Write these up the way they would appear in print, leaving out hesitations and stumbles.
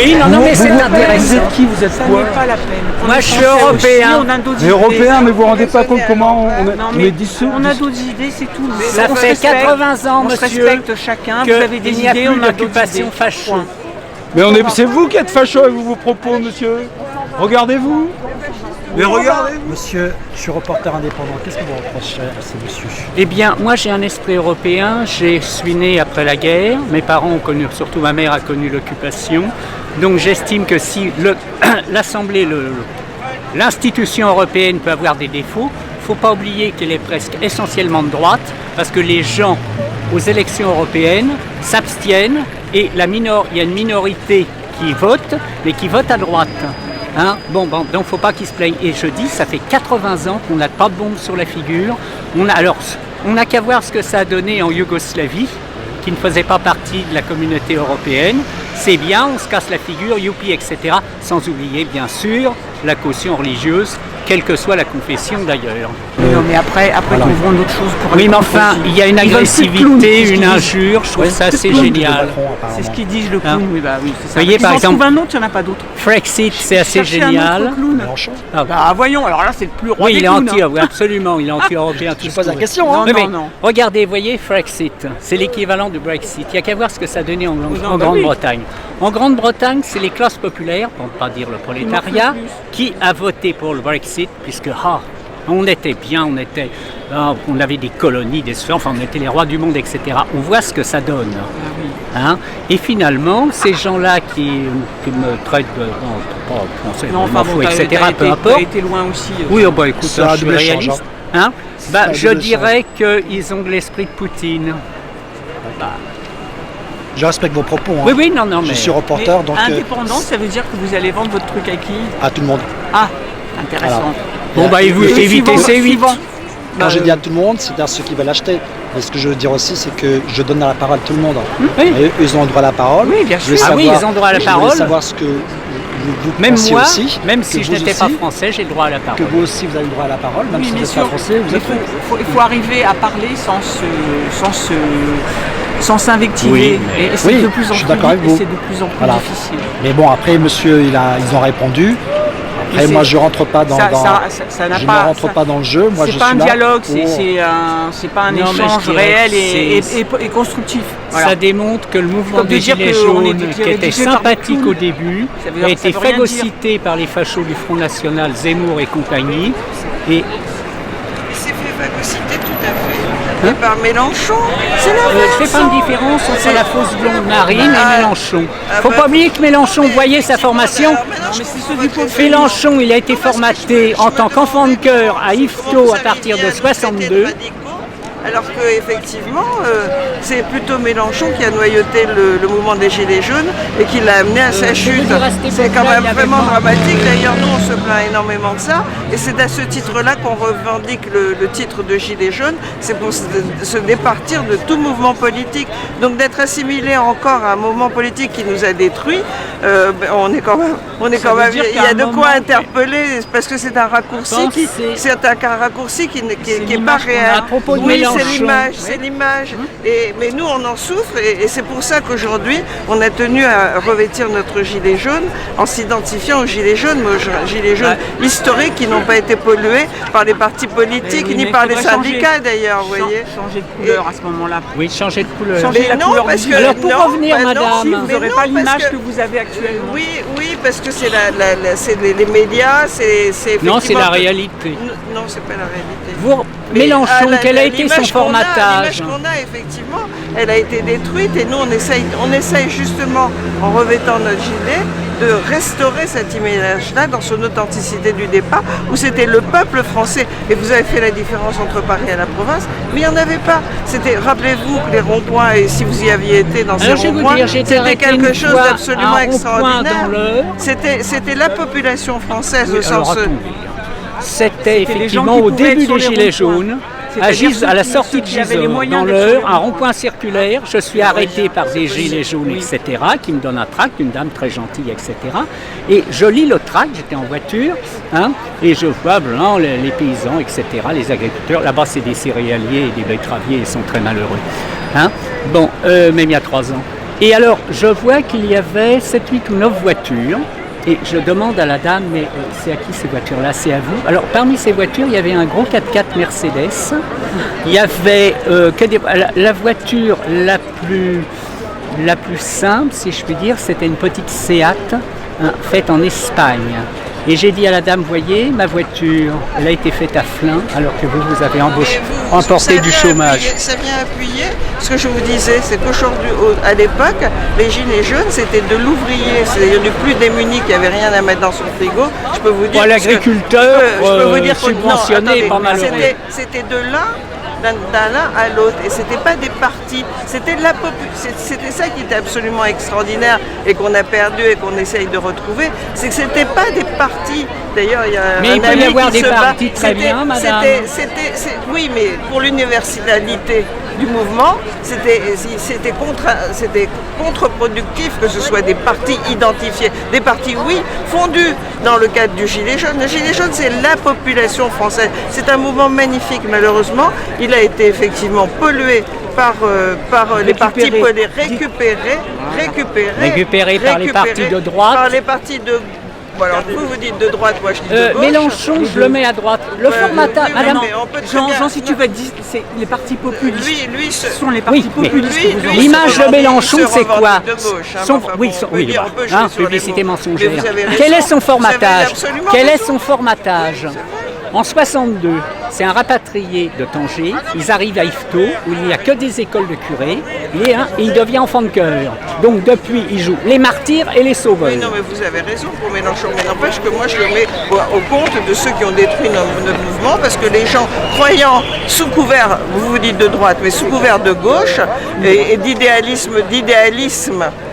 Oui, non, mais c'est intéressant. Vous êtes qui? Vous êtes Ça quoi? n'est pas la peine. Moi, je suis européen. On a d'autres Mais idées. européen, mais vous vous rendez pas compte comment Non, on mais est dissous? on a d'autres idées, c'est tout. Mais Ça on se fait respecte, 80 ans, on se monsieur, respecte chacun. Vous avez des qu'il n'y a idées, plus on a d'autres d'occupation idées. facho. Point. Mais c'est vous qui êtes facho avec vos propos, monsieur. Regardez-vous. Mais regardez. Monsieur, je suis reporter indépendant. Qu'est-ce que vous reprochez à ces messieurs? Eh bien, moi j'ai un esprit européen, je suis né après la guerre, mes parents ont connu, surtout ma mère a connu l'occupation, donc j'estime que si l'Assemblée, l'institution européenne peut avoir des défauts, il ne faut pas oublier qu'elle est presque essentiellement de droite, parce que les gens aux élections européennes s'abstiennent et il y a une minorité qui vote, mais qui vote à droite. Hein? Bon, donc il ne faut pas qu'ils se plaignent. Et je dis, ça fait 80 ans qu'on n'a pas de bombe sur la figure. On n'a qu'à voir ce que ça a donné en Yougoslavie, qui ne faisait pas partie de la communauté européenne. C'est bien, on se casse la figure, youpi, etc. Sans oublier, bien sûr, la caution religieuse, quelle que soit la confession d'ailleurs. Non, mais après trouverons d'autres choses pour. Oui, mais enfin, il y a une Ils veulent plus de clowns, c'est agressivité, ce une qu'ils injure, je trouve ça assez génial. C'est ce qu'ils disent, le Hein? clown. Oui, bah oui, c'est ça. Voyez, Ils par en exemple, trouvent un autre, il n'y en a pas d'autre. Frexit, c'est assez Cherchez un génial. autre clown. Mélenchon. Bah voyons, alors là c'est le plus roi Oui, des il est clowns, anti, hein. oui, absolument, il est anti-européen. Je pose la question, hein. Non, Oui, mais non. regardez, voyez, Frexit, c'est l'équivalent du Brexit. Il n'y a qu'à voir ce que ça a donné en bah oui. Grande-Bretagne. En Grande-Bretagne, c'est les classes populaires, pour ne pas dire le prolétariat, plus. qui a voté pour le Brexit, puisque on était bien, on avait des colonies, on était les rois du monde, etc. On voit ce que ça donne. Hein? Et finalement, ces gens-là qui me traitent de pas français, Non, m'en enfin fous, bon, etc., peu t'as importe. été loin aussi. Oui, écoute, Ça a je suis double échange, réaliste. Hein? Ça a Je double dirais qu'ils ont de l'esprit de Poutine. Je respecte vos propos. Hein. Oui, non, mais... Je suis reporter, donc Indépendant, ça veut dire que vous allez vendre votre truc à qui? à tout le monde. Ah, intéressant. Bon, évitez ces 8. Quand je dis à tout le monde, c'est à ceux qui veulent acheter. Mais ce que je veux dire aussi, c'est que je donne la parole à tout le monde. Oui. Et eux, ils ont le droit à la parole. Oui, bien Je veux sûr. Ah oui, savoir- ils ont droit à la je parole. voulais savoir ce que vous Même pensez moi, aussi. même que si je vous n'étais pas aussi, français, j'ai le droit à la parole. Que vous aussi, vous avez le droit à la parole, même Oui, si vous bien n'êtes pas sûr. français. Vous Mais êtes... il faut arriver à parler sans s'invectiver. Oui, mais- Et c'est Oui, de plus en je suis plus d'accord avec vite et vous. c'est de plus en plus Voilà. difficile. Mais bon, après, monsieur, ils ont répondu. Après, Mais moi, c'est- je rentre pas dans. ça n'a je pas- ne rentre ça- pas dans le jeu. Moi, je C'est pas un suis là dialogue, pour- c'est pas un Non, mais échange je dirais réel que et constructif. Voilà. Ça démontre que le mouvement Comme de des dire Gilets qu'on est jaunes, qui était dirigé par des sympathique clowns. au début, Ça veut dire- a ça été veut rien phagocyté par les fachos du Front National, Zemmour et compagnie. Et Il s'est fait phagocyter tout à fait. Et par Mélenchon. C'est je l'inverse. ne fais pas une différence entre la fausse blonde Marine et Mélenchon. Faut bah, pas oublier que Mélenchon, vous voyez sa formation. Alors, Mélenchon, mais c'est c'est ceux du peuple. Mélenchon, il a été formaté en tant qu'enfant de cœur à IFTO à partir de 62. Alors qu'effectivement, c'est plutôt Mélenchon qui a noyauté le mouvement des Gilets jaunes et qui l'a amené à sa je chute. vous dis, restez C'est bloqués quand là, même il y avait vraiment pas- dramatique. D'ailleurs, nous, on se plaint énormément de ça. Et c'est à ce titre-là qu'on revendique le titre de Gilets jaunes. C'est pour se départir de tout mouvement politique. Donc d'être assimilé encore à un mouvement politique qui nous a détruits, on est quand même... Ça veut dire Il y a qu'à un de quoi moment- interpeller parce que c'est un raccourci c'est un raccourci qui n'est pas l'image qu'on a réel. à propos de Oui, Mélenchon. c'est l'image. Mais nous, on en souffre et c'est pour ça qu'aujourd'hui, on a tenu à revêtir notre gilet jaune en s'identifiant aux gilets jaunes, mais aux gilets jaunes historiques qui n'ont pas été pollués par les partis politiques Oui, ni mais par il les faudrait syndicats changer. d'ailleurs, vous voyez. Changer de couleur à ce moment-là. Oui, changer de couleur. Changer Mais la non, couleur parce du que Alors, pour non, revenir, bah non, madame. Si, vous mais n'aurez non, pas l'image parce que vous avez actuellement. Oui, parce que c'est c'est les médias, c'est Non, c'est la effectivement- réalité. Non, c'est pas la réalité. Vous, Mais, Mélenchon, quel a été son l'image qu'on a, formatage? L'image qu'on a, effectivement, elle a été détruite et nous, on essaye justement, en revêtant notre gilet, de restaurer cette image-là dans son authenticité du départ, où c'était le peuple français. Et vous avez fait la différence entre Paris et la province, mais il n'y en avait pas. Rappelez-vous que les ronds-points, et si vous y aviez été dans ces Alors, je vais vous ronds-points, dire, j'ai été c'était arrêté quelque une chose fois d'absolument à un rond-point extraordinaire. dans l'Eure. C'était la population française au Oui, alors, sens... attendez. C'était les gens effectivement qui au pouvaient début être sur des les Gilets ronds-points. jaunes, C'est-à-dire à la ceux sortie de qui avaient les Gisors, moyens dans d'être sur les l'Eure, un ronds-points. rond-point circulaire. Je suis arrêté par des Gilets jaunes, etc., qui me donnent un tract, une dame très gentille, etc. Et je lis le tract, j'étais en voiture, hein, et je vois blanc, les paysans, etc., les agriculteurs. Là-bas, c'est des céréaliers et des betteraviers, ils sont très malheureux. Hein. Bon, même il y a 3 ans. Et alors, je vois qu'il y avait 7, 8 ou 9 voitures. Et je demande à la dame, mais c'est à qui ces voitures-là? C'est à vous? Alors, parmi ces voitures, il y avait un gros 4x4 Mercedes. Il y avait la voiture la plus simple, si je puis dire, c'était une petite Seat faite en Espagne. Et j'ai dit à la dame, voyez, ma voiture, elle a été faite à Flins, alors que vous avez emporté du chômage. Ça vient appuyer ce que je vous disais, c'est qu'aujourd'hui, à l'époque, les gilets jaunes, c'était de l'ouvrier, c'est-à-dire du plus démuni qui n'avait rien à mettre dans son frigo. Je peux vous dire. L'agriculteur subventionné par malheureux. C'était de là. D'un l'un à l'autre, et c'était pas des partis, c'était ça qui était absolument extraordinaire et qu'on a perdu et qu'on essaye de retrouver, c'est que c'était pas des partis. D'ailleurs, il y a mais il peut y avoir des partis très bien, madame. Oui, mais pour l'universalité du mouvement, c'était contre-productif que ce soit des partis identifiés, des partis, oui, fondus dans le cadre du Gilet jaune. Le Gilet jaune, c'est la population française. C'est un mouvement magnifique, malheureusement. Il a été effectivement pollué par les partis récupérés par les partis de droite. Par les partis de... Bon, alors vous dites de droite, moi je dis de gauche. Mélenchon, je le mais à droite. Le formatage, madame. Jean, si tu veux dire, c'est les partis populistes. Lui, ce sont les partis populistes. L'image de Mélenchon, c'est quoi? Oui, publicité mensongère. Quel est son formatage? Quel est son formatage? En 62, c'est un rapatrié de Tanger, ils arrivent à Yvetot, où il n'y a que des écoles de curés, et il devient enfant de chœur. Donc depuis, il joue les martyrs et les sauveurs. Oui, non, mais vous avez raison pour Mélenchon, mais n'empêche que moi je le mets au compte de ceux qui ont détruit notre mouvement, parce que les gens croyant sous couvert, vous dites de droite, mais sous couvert de gauche, et d'idéalisme,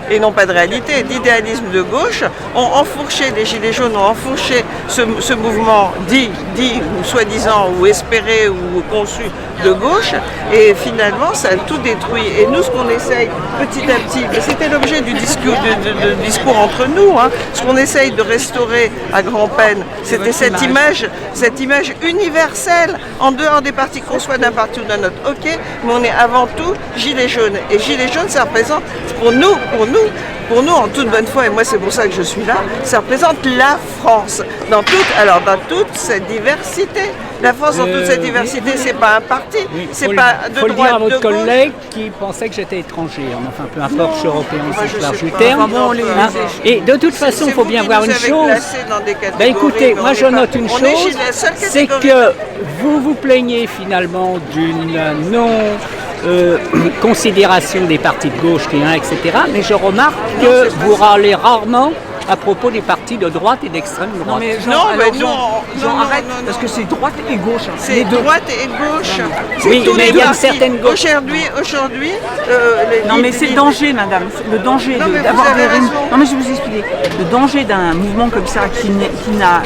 et non pas de réalité, d'idéalisme de gauche, ont enfourché, les Gilets jaunes ont enfourché ce mouvement dit ou soi-disant, ou espéré, ou conçu de gauche, et finalement ça a tout détruit. Et nous, ce qu'on essaye petit à petit, c'était l'objet du discours entre nous, ce qu'on essaye de restaurer à grand-peine, c'était cette image universelle, en dehors des partis qu'on soit d'un parti ou d'un autre, ok, mais on est avant tout Gilets jaunes. Et Gilets jaunes, ça représente, pour nous, en toute bonne foi, et moi c'est pour ça que je suis là, ça représente la France, dans toute cette diversité. La France dans toute cette diversité, c'est pas un parti, c'est pas de droite, de gauche. Il faut le dire à votre collègue qui pensait que j'étais étranger. Enfin, peu importe, je suis européen au sens large du terme. Et de toute façon, il faut bien voir une chose. Écoutez, moi je note une chose, c'est que vous vous plaignez finalement d'une considération des partis de gauche, etc. Mais je remarque que vous râlez rarement à propos des partis de droite et d'extrême droite. Non, mais Jean, arrête, parce que c'est droite et gauche. C'est droite et gauche. Oui, mais il y a une certaine gauche. Aujourd'hui, non, mais c'est le danger, madame. Le danger d'avoir des... Non, mais je vais vous expliquer. Le danger d'un mouvement comme ça qui n'a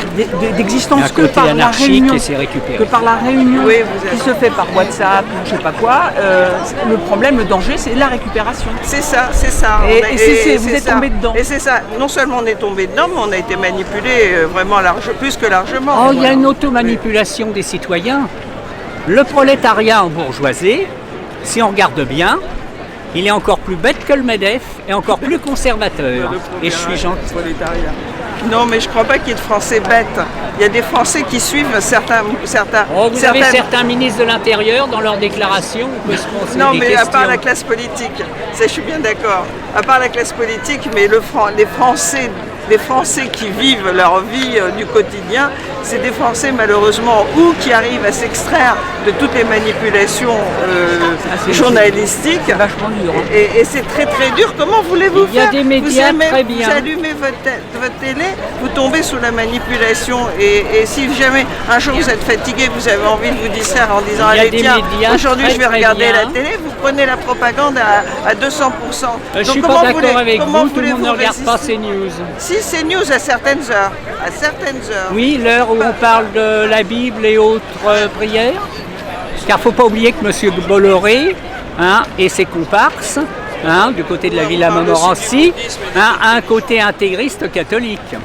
d'existence que par la réunion, qui se fait par WhatsApp, ou je sais pas quoi. Le problème, le danger, c'est la récupération. C'est ça. Et vous êtes tombé dedans. Et c'est ça. Non seulement on est tombé dedans, mais on a été manipulé vraiment plus que largement. Oh, il y a une automanipulation des citoyens. Le prolétariat en bourgeoisie, si on regarde bien, il est encore plus bête que le MEDEF et encore plus conservateur. Et je suis gentil. Non, mais je ne crois pas qu'il y ait de Français bêtes. Il y a des Français qui suivent certains... vous avez certains ministres de l'Intérieur dans leurs déclarations. Non, mais à part la classe politique, ça je suis bien d'accord. À part la classe politique, mais les Français qui vivent leur vie du quotidien, c'est des Français malheureusement qui arrivent à s'extraire de toutes les manipulations journalistiques. C'est vachement dur. Et c'est très très dur. Comment voulez-vous faire? Il y a des médias très bien. Vous allumez votre télé, vous tombez sous la manipulation. Et si jamais un jour vous êtes fatigué, vous avez envie de vous distraire en disant allez tiens, aujourd'hui je vais regarder la télé, vous prenez la propagande à 200%. Je ne suis pas d'accord avec vous, tout le monde ne regarde pas CNews. Si, CNews à certaines heures. Oui, l'heure où on parle de la Bible et autres prières. Car il ne faut pas oublier que M. Bolloré et ses comparses, du côté de la Villa Montmorency, a un côté intégriste catholique.